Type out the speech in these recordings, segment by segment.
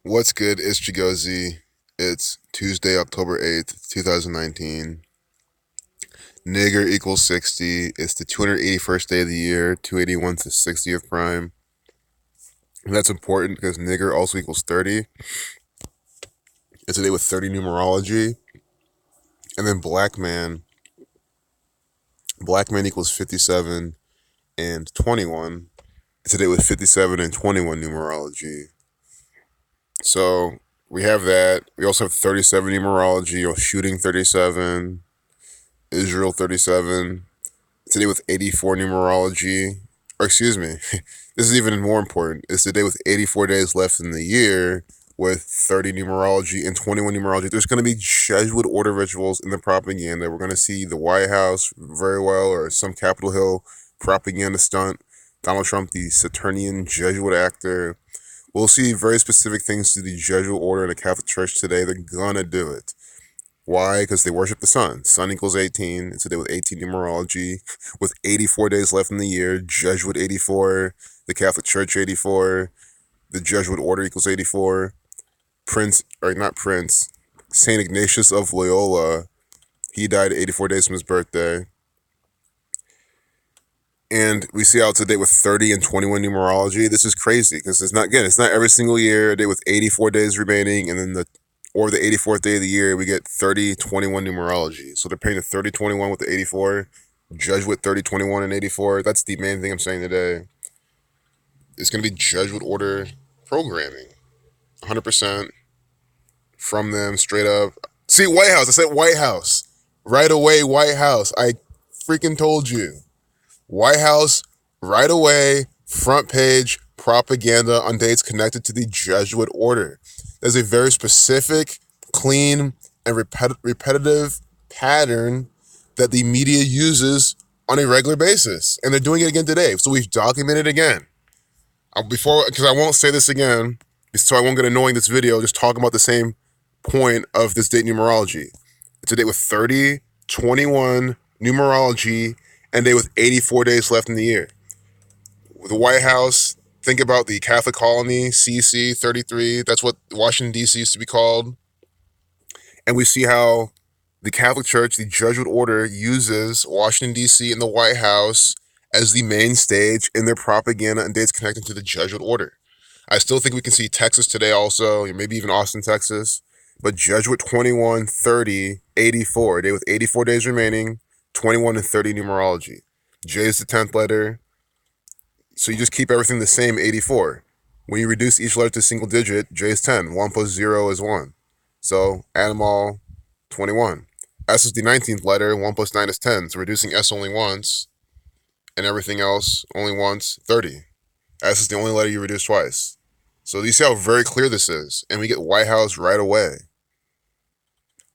What's good? It's Chigozi. It's Tuesday, October 8th, 2019. Nigger equals 60. It's the 281st day of the year. 281's the 60th prime. And that's important because nigger also equals 30. It's a day with 30 numerology. And then black man. Black man equals 57 and 21. It's a day with 57 and 21 numerology. So we have that. We also have 37 numerology, or shooting 37. Israel 37. Today with 84 numerology. Or excuse me, this is even more important. It's the day with 84 days left in the year with 30 numerology and 21 numerology. There's going to be Jesuit order rituals in the propaganda. We're going to see the White House very well, or some Capitol Hill propaganda stunt. Donald Trump, the Saturnian Jesuit actor. We'll see very specific things to the Jesuit order in the Catholic Church today. They're going to do it. Why? Because they worship the sun. Sun equals 18. It's a day with 18 numerology, with 84 days left in the year. Jesuit 84, the Catholic Church 84, the Jesuit order equals 84. Saint Ignatius of Loyola, he died 84 days from his birthday. And we see how it's a day with 30 and 21 numerology. This is crazy because it's not every single year, a day with 84 days remaining, and then the 84th day of the year, we get 30-21 numerology. So they're pairing the 30-21 with the 84, Jesuit 30-21 and 84. That's the main thing I'm saying today. It's going to be Jesuit order programming. 100% from them, straight up. See, White House. I said White House. Right away, White House. I freaking told you. White House, right away, front page, propaganda on dates connected to the Jesuit order. There's a very specific, clean, and repetitive pattern that the media uses on a regular basis. And they're doing it again today. So we've documented it again. Because I won't say this again, so I won't get annoying this video, just talking about the same point of this date numerology. It's a date with 30, 21 numerology, and a day with 84 days left in the year. With the White House, think about the Catholic colony, CC 33. That's what Washington, D.C. used to be called. And we see how the Catholic Church, the Jesuit order, uses Washington, D.C. and the White House as the main stage in their propaganda and dates connected to the Jesuit order. I still think we can see Texas today also, maybe even Austin, Texas. But Jesuit 21, 30, 84, a day with 84 days remaining, 21 and 30 numerology. J is the 10th letter. So you just keep everything the same, 84. When you reduce each letter to a single digit, J is 10. 1 plus 0 is 1. So add them all, 21. S is the 19th letter. 1 plus 9 is 10. So reducing S only once and everything else only once, 30. S is the only letter you reduce twice. So you see how very clear this is. And we get White House right away.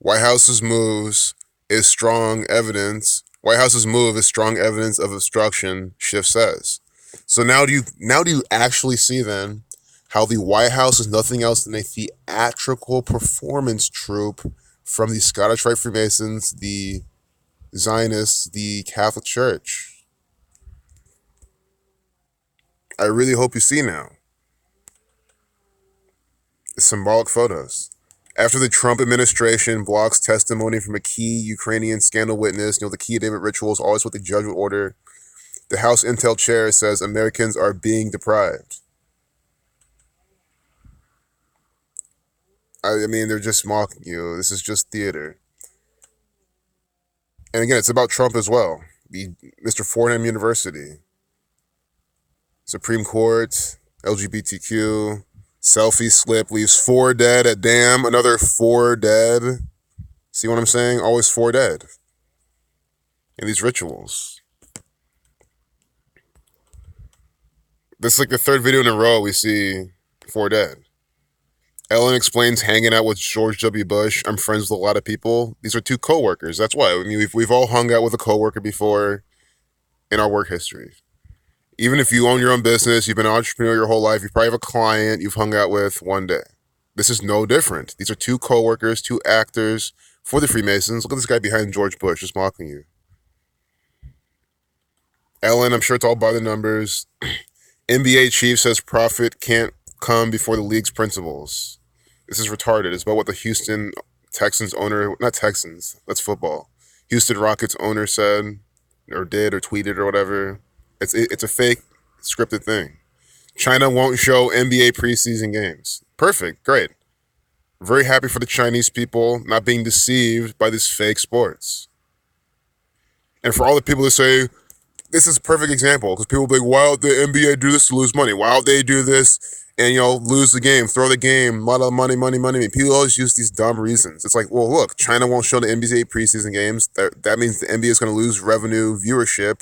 White House's moves is strong evidence. White House's move is strong evidence of obstruction, Schiff says. So now do you actually see then how the White House is nothing else than a theatrical performance troupe from the Scottish Rite Freemasons, the Zionists, the Catholic Church? I really hope you see now. The symbolic photos. After the Trump administration blocks testimony from a key Ukrainian scandal witness, the key David rituals, always with the Jesuit order, the House Intel chair says Americans are being deprived. I mean, they're just mocking you. This is just theater. And again, it's about Trump as well. Mr. Fordham University, Supreme Court, LGBTQ, selfie slip leaves 4 dead at damn, another 4 dead. See what I'm saying? Always 4 dead in these rituals. This is like the 3rd video in a row we see 4 dead. Ellen explains hanging out with George W. Bush. I'm friends with a lot of people. These are 2 co-workers. That's why. I mean, we've all hung out with a co-worker before in our work history. Even if you own your own business, you've been an entrepreneur your whole life, you probably have a client you've hung out with one day. This is no different. These are 2 co-workers, 2 actors for the Freemasons. Look at this guy behind George Bush, just mocking you. Ellen, I'm sure it's all by the numbers. NBA chief says profit can't come before the league's principles. This is retarded. It's about what the Houston Texans owner, not Texans, that's football. Houston Rockets owner said, or did, or tweeted, or whatever. It's a fake scripted thing. China won't show NBA preseason games. Perfect, great. Very happy for the Chinese people not being deceived by these fake sports. And for all the people that say, this is a perfect example, because people will be like, why would the NBA do this to lose money? Why would they do this and, lose the game, throw the game, a lot of money. People always use these dumb reasons. It's like, well, look, China won't show the NBA preseason games. That means the NBA is going to lose revenue, viewership.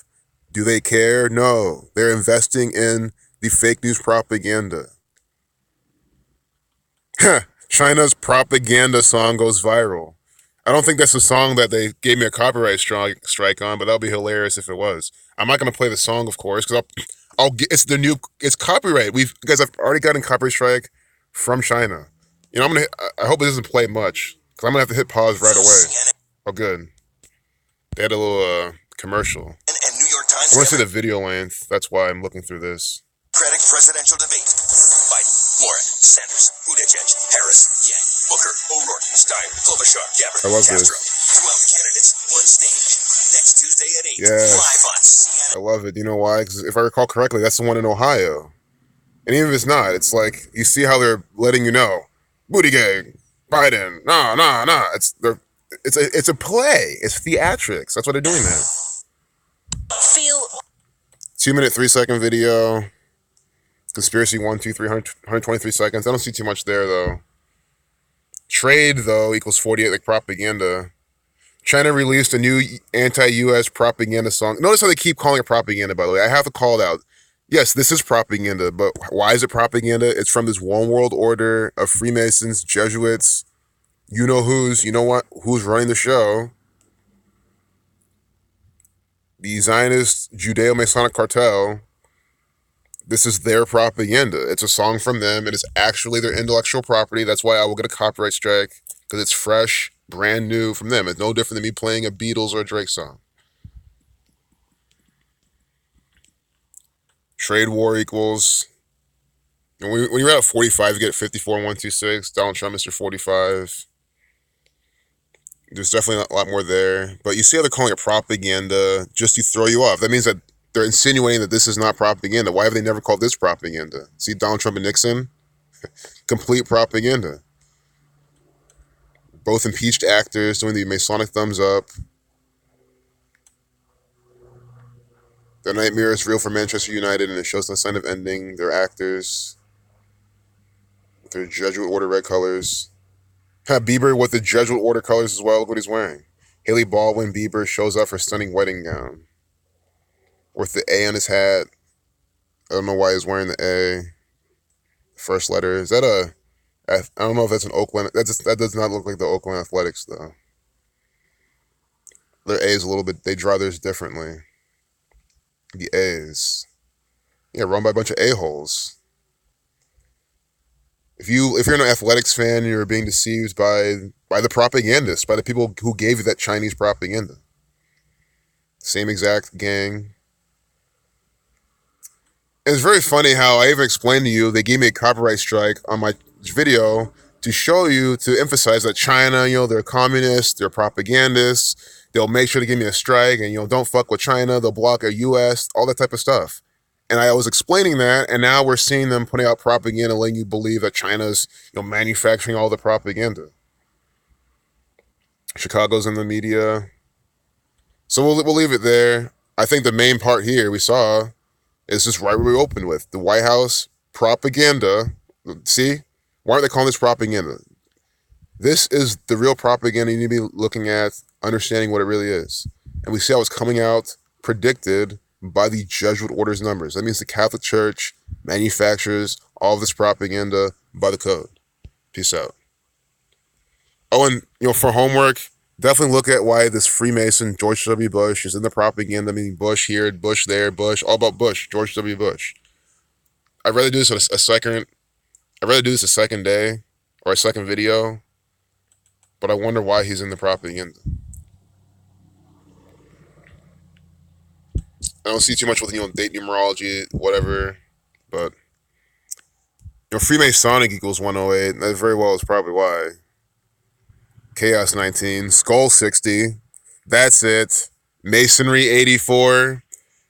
Do they care? No. They're investing in the fake news propaganda. China's propaganda song goes viral. I don't think that's a song that they gave me a copyright strike on, but that would be hilarious if it was. I'm not going to play the song, of course, because I'll get, it's copyright. Guys, I've already gotten copyright strike from China. I hope it doesn't play much, because I'm going to have to hit pause right away. Oh, good. They had a little commercial. And New York Times. I want to see the video length. That's why I'm looking through this. Democratic presidential debate. Biden, Warren, Sanders, Buttigieg, Harris, Yang, Booker, O'Rourke, Steyer, Klobuchar, Gabbard, I love Castro. This. 12 candidates, one stage. Next Tuesday at 8. Yes. Live on CNN. I love it. You know why? Because if I recall correctly, that's the one in Ohio. And even if it's not, it's like, you see how they're letting you know, Buttigieg, Biden, nah. It's a play. It's theatrics. That's what they're doing now. 2-minute, 3-second video. Conspiracy 1, 2, 3, 123 seconds. I don't see too much there, though. Trade, though, equals 48, like propaganda. China released a new anti-U.S. propaganda song. Notice how they keep calling it propaganda, by the way. I have to call it out. Yes, this is propaganda, but why is it propaganda? It's from this one world order of Freemasons, Jesuits, you know who's running the show. The Zionist Judeo-Masonic cartel. This is their propaganda. It's a song from them. It is actually their intellectual property. That's why I will get a copyright strike, because it's fresh, brand new from them. It's no different than me playing a Beatles or a Drake song. Trade war equals, and when you're at 45, you get 54,126. Donald Trump, Mr. 45. There's definitely a lot more there. But you see how they're calling it propaganda just to throw you off. That means that they're insinuating that this is not propaganda. Why have they never called this propaganda? See Donald Trump and Nixon? Complete propaganda. Both impeached actors doing the Masonic thumbs up. The nightmare is real for Manchester United, and it shows no sign of ending. They're actors with their Jesuit order red colors. Bieber with the Jesuit order colors as well. Look what he's wearing. Haley Baldwin Bieber shows up for stunning wedding gown. With the A on his hat. I don't know why he's wearing the A. First letter. Is that I don't know if that's an Oakland. That does not look like the Oakland Athletics, though. Their A is a little bit, they draw theirs differently. The A's. Yeah, run by a bunch of A-holes. If you're an athletics fan, you're being deceived by the propagandists, by the people who gave you that Chinese propaganda. Same exact gang. It's very funny how I even explained to you, they gave me a copyright strike on my video to show you, to emphasize that China, they're communists, they're propagandists. They'll make sure to give me a strike and, don't fuck with China. They'll block a U.S., all that type of stuff. And I was explaining that, and now we're seeing them putting out propaganda, letting you believe that China's, manufacturing all the propaganda. Chicago's in the media. So we'll leave it there. I think the main part here we saw is just right where we opened with. The White House propaganda. See? Why aren't they calling this propaganda? This is the real propaganda you need to be looking at, understanding what it really is. And we see how it's coming out, predicted by the Jesuit orders numbers. That means the Catholic Church manufactures all of this propaganda by the code. Peace out. Oh, and, for homework, definitely look at why this Freemason, George W. Bush, is in the propaganda, meaning Bush here, Bush there, Bush, all about Bush, George W. Bush. I'd rather do this a second day or a second video, but I wonder why he's in the propaganda. I don't see too much with, date numerology, whatever, but, Freemasonic equals 108. That very well is probably why. Chaos 19. Skull 60. That's it. Masonry 84.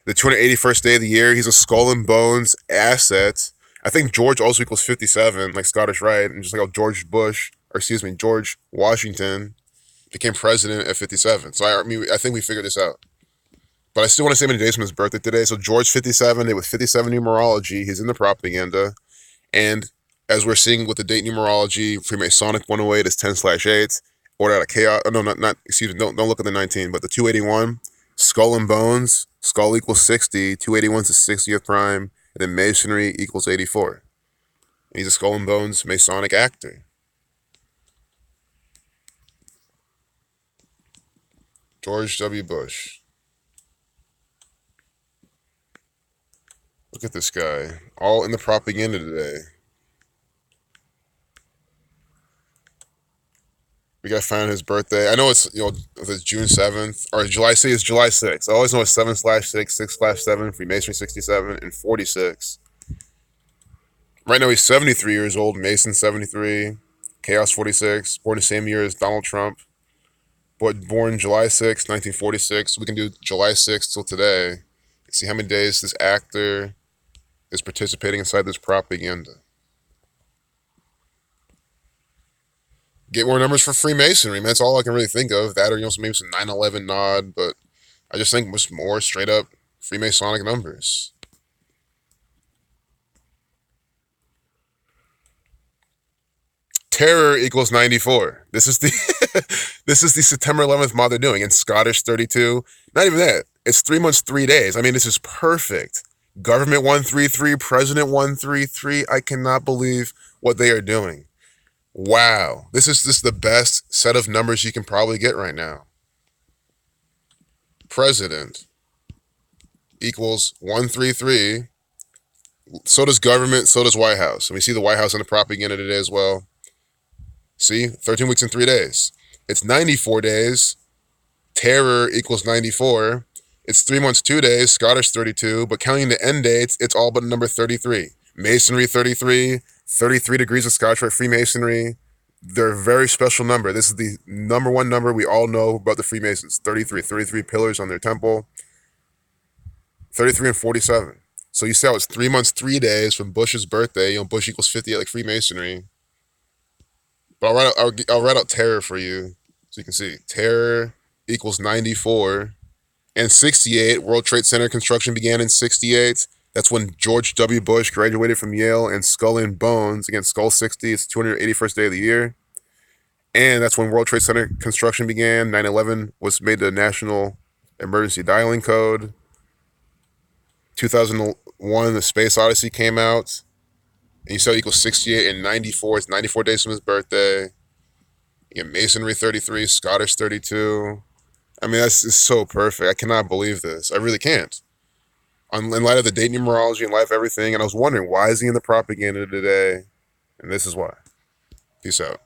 The 281st day of the year. He's a skull and bones asset. I think George also equals 57, like Scottish Rite, and just like how George Washington became president at 57. So I think we figured this out. But I still want to say many days from his birthday today. So George 57, with 57 numerology, he's in the propaganda. And as we're seeing with the date numerology, Freemasonic 108 is 10/8. Order out of chaos. Oh, no, not excuse me. Don't look at the 19, but the 281, skull and bones. Skull equals 60. 281 is the 60th prime. And then Masonry equals 84. And he's a skull and bones Masonic actor. George W. Bush. Look at this guy. All in the propaganda today. We gotta find his birthday. I know it's if it's June 7th or July 6th. It's July 6th. I always know it's 7/6, 6/7, Freemasonry 67, and 46. Right now he's 73 years old. Mason 73, Chaos 46. Born the same year as Donald Trump. But born July 6th, 1946. We can do July 6th till today. See how many days this actor is participating inside this propaganda. Get more numbers for Freemasonry, man. That's all I can really think of. That or maybe some 9/11 nod, but I just think just more straight up Freemasonic numbers. Terror equals 94. This is the this is the September 11th mod they're doing. In Scottish 32. Not even that. It's 3 months, 3 days. I mean, this is perfect. Government 133, President 133. I cannot believe what they are doing. Wow. This is the best set of numbers you can probably get right now. President equals 133. So does government, so does White House. And we see the White House in the propaganda today as well. See, 13 weeks and 3 days. It's 94 days. Terror equals 94. It's 3 months, 2 days, Scottish 32. But counting the end dates, it's all but number 33. Masonry 33, 33 degrees of Scotch Rite Freemasonry. They're a very special number. This is the number one number we all know about the Freemasons. 33 pillars on their temple. 33 and 47. So you see how it's 3 months, 3 days from Bush's birthday. Bush equals 58 like Freemasonry. But I'll write out terror for you so you can see. Terror equals 94. And 68, World Trade Center construction began in 68. That's when George W. Bush graduated from Yale, and Skull and Bones, again, Skull 60, it's 281st day of the year. And that's when World Trade Center construction began. 9/11 was made the national emergency dialing code. 2001, the Space Odyssey came out. And you saw it equals 68 and 94. It's 94 days from his birthday. You get Masonry 33, Scottish 32. I mean, that's just so perfect. I cannot believe this. I really can't. In light of the date numerology, in light of everything. And I was wondering, why is he in the propaganda today? And this is why. Peace out.